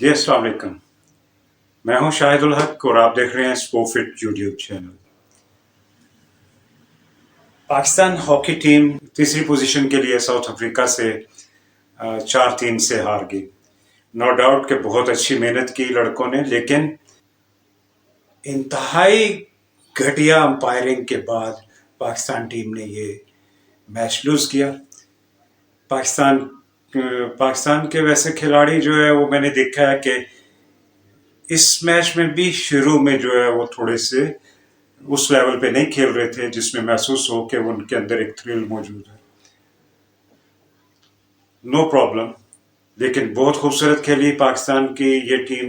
जी अस्सलाम वालेकुम। मैं हूं शाहिदुल हक और आप देख रहे हैं स्पोफिट YouTube channel. Pakistan hockey team तीसरी पोजीशन के लिए साउथ अफ्रीका से 4-3 से हार गई। नो डाउट कि बहुत अच्छी मेहनत की लड़कों ने, लेकिन इंतहाई घटिया अंपायरिंग के बाद पाकिस्तान टीम ने ये मैच लूज किया। पाकिस्तान के वैसे खिलाड़ी जो है वो मैंने देखा है कि इस मैच में भी शुरू में जो है वो थोड़े से उस लेवल पे नहीं खेल रहे थे जिसमें महसूस हो कि उनके अंदर एक थ्रिल मौजूद है। नो प्रॉब्लम, लेकिन बहुत खूबसूरत खेली पाकिस्तान की ये टीम।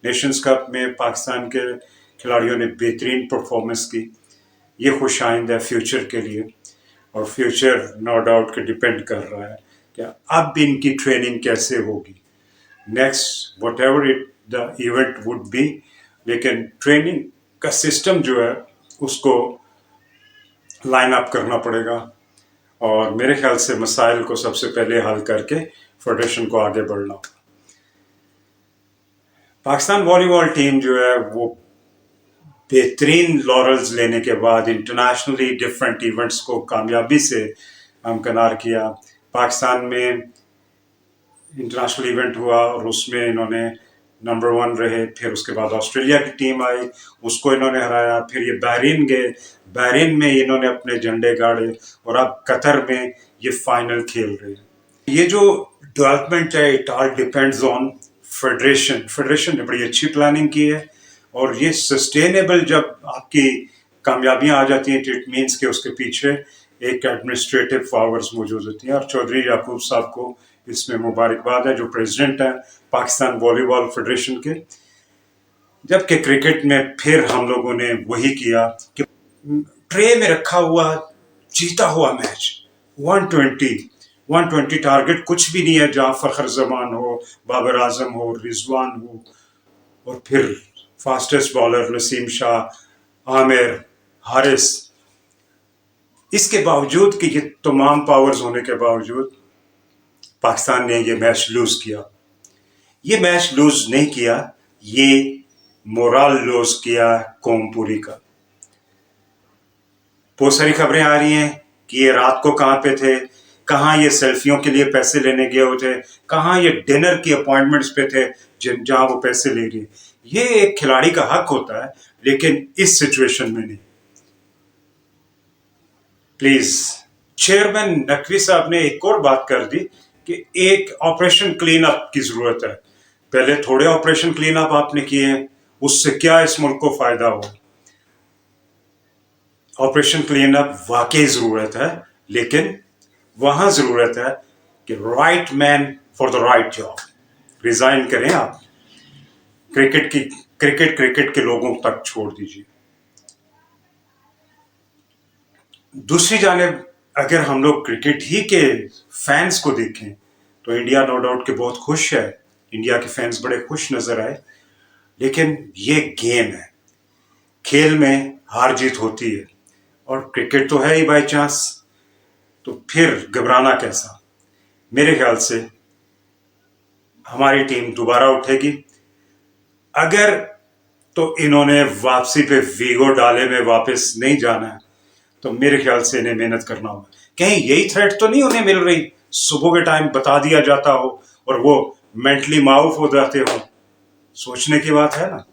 नेशंस कप में पाकिस्तान के खिलाड़ियों ने बेहतरीन परफॉर्मेंस की। ये खुश आइंद है फ्यूचर के लिए, और फ्यूचर नो डाउट के डिपेंड कर रहा है कि अब इनकी ट्रेनिंग कैसे होगी next, what ever it the event would be. लेकिन ट्रेनिंग का सिस्टम जो है उसको लाइन अप करना पड़ेगा, और मेरे ख्याल से मसाइल को सबसे पहले हल करके फेडरेशन को आगे बढ़ना होगा। पाकिस्तान वॉलीबॉल टीम जो है वो बेहतरीन लॉरल्स लेने के बाद इंटरनेशनली डिफरेंट इवेंट्स को कामयाबी से हमकिनार किया। पाकिस्तान में इंटरनेशनल इवेंट हुआ और उसमें इन्होंने नंबर 1 रहे। फिर उसके बाद ऑस्ट्रेलिया की टीम आई, उसको इन्होंने हराया। फिर ये बहरीन गए, बहरीन में इन्होंने अपने झंडे गाड़े, और अब कतर में ये फाइनल खेल रहे हैं। ये जो डेवलपमेंट है it all depends on federation. Federation ने बड़ी अच्छी प्लानिंग की है, और ये सस्टेनेबल जब आपकी कामयाबियां आ जाती हैं इट मीन्स के उसके पीछे एक एडमिनिस्ट्रेटिव पावर्स मौजूद होती हैं। और चौधरी याकूब साहब को इसमें मुबारकबाद है जो प्रेसिडेंट हैं पाकिस्तान वॉलीबॉल फेडरेशन के। जबकि क्रिकेट में फिर हम लोगों ने वही किया कि ट्रे में रखा हुआ जीता हुआ मैच 120 टारगेट कुछ भी नहीं है, जहां फखर जमान हो, बाबर आजम हो, रिजवान हो, और फिर फास्टेस्ट बॉलर नसीम शाह, आमिर, हारिस। इसके बावजूद कि ये तमाम पावर्स होने के बावजूद पाकिस्तान ने ये मैच लूज किया। ये मैच लूज नहीं किया, ये मोरल लूज किया कौम पूरी का। बहुत सारी खबरें आ रही हैं कि ये रात को कहां पे थे, कहां ये सेल्फियों के लिए पैसे लेने गए हुए थे, कहां ये डिनर की अपॉइंटमेंट्स पे थे जहां वो पैसे ले रही। ये एक खिलाड़ी का हक होता है, लेकिन इस सिचुएशन में नहीं। प्लीज, चेयरमैन नकवी साहब ने एक और बात कर दी कि एक ऑपरेशन क्लीन अप की जरूरत है। पहले थोड़े ऑपरेशन क्लीन अप आपने किए हैं, उससे क्या इस मुल्क को फायदा हुआ? ऑपरेशन क्लीन अप वाकई जरूरत है, लेकिन वहां जरूरत है कि right man for the right job. Resign करें आप, क्रिकेट के लोगों तक छोड़ दीजिए। दूसरी जानिब अगर हम लोग क्रिकेट ही के फैंस को देखें तो इंडिया नो डाउट के बहुत खुश है, इंडिया के फैंस बड़े खुश नजर आए। लेकिन ये गेम है, खेल में हार जीत होती है, और क्रिकेट तो है ही बाय चांस, तो फिर घबराना कैसा? मेरे ख्याल से हमारी टीम दोबारा उठेगी। अगर तो इन्होंने वापसी पे वीगो डाले में वापस नहीं जाना है, तो मेरे ख्याल से इन्हें मेहनत करना होगा। कहीं यही थ्रेट तो नहीं उन्हें मिल रही, सुबह के टाइम बता दिया जाता हो और वो मेंटली माउफ हो जाते हो। सोचने की बात है ना।